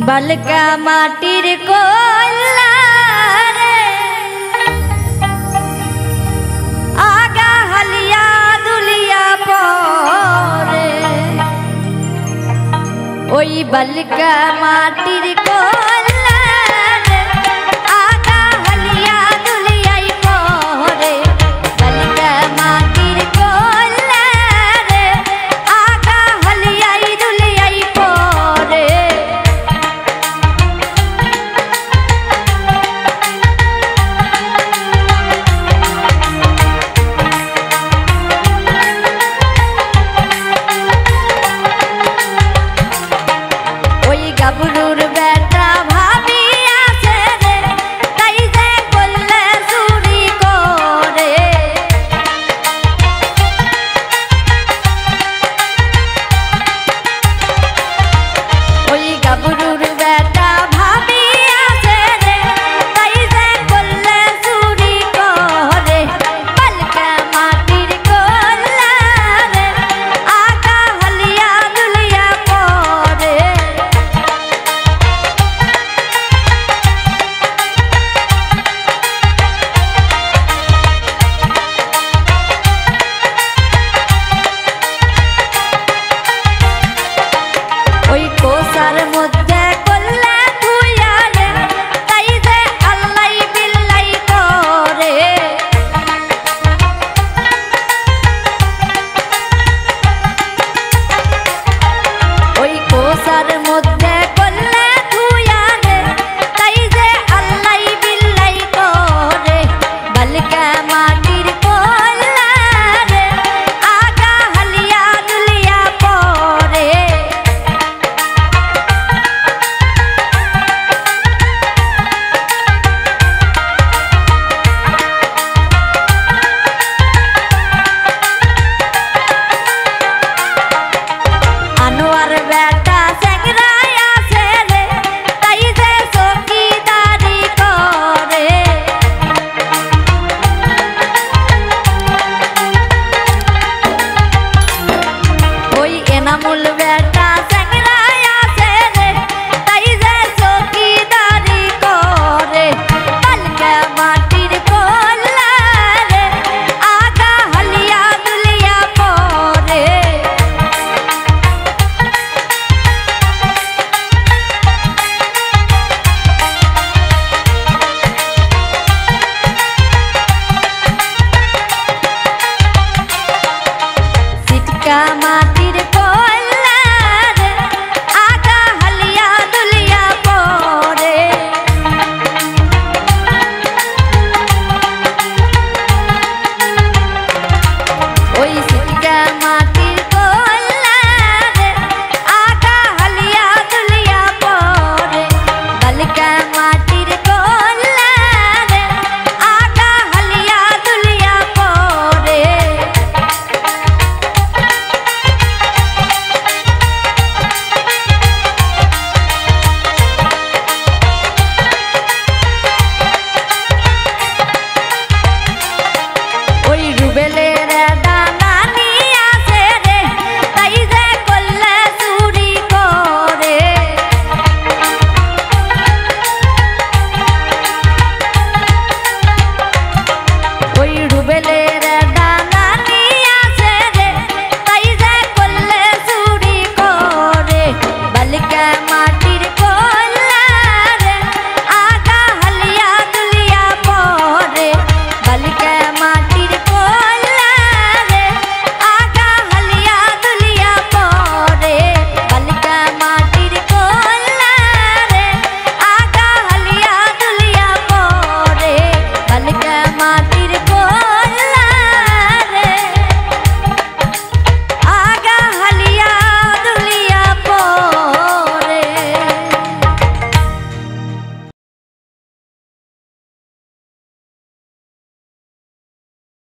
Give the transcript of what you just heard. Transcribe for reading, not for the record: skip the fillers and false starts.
बलका माटिर कोल्ला रे आगा हलिया दुलिया पोरे ओई बलका माटिर कोल्ला रे आगा हलिया दुलिया पोरे बलका माटिर कोल्ला रे आगा हलिया दुलिया पोरे गबरूर बेटा भाभी आसे रे कैसे बोले सूरी को रे ओई गबरूर बेटा भाभी आसे रे कैसे बोले सूरी को रे बलका माटिर कोल्ला रे आगा हलिया दुलिया पोरे ওই কোসার মধ্যে কল্লা ধুইয়া রে তাই যে আল্লাই বিল্লাই করে ওই কোসার মধ্যে কল্লা ধুইয়া রে তাই যে আল্লাই বিল্লাই করে বলকা মাটির কোল্লা রে আগা হলিয়া দুলিয়া পরে আনোয়ার বেটা সেংরায় আছে রে তাই যে চৌকিদারি করে ওই এনামুল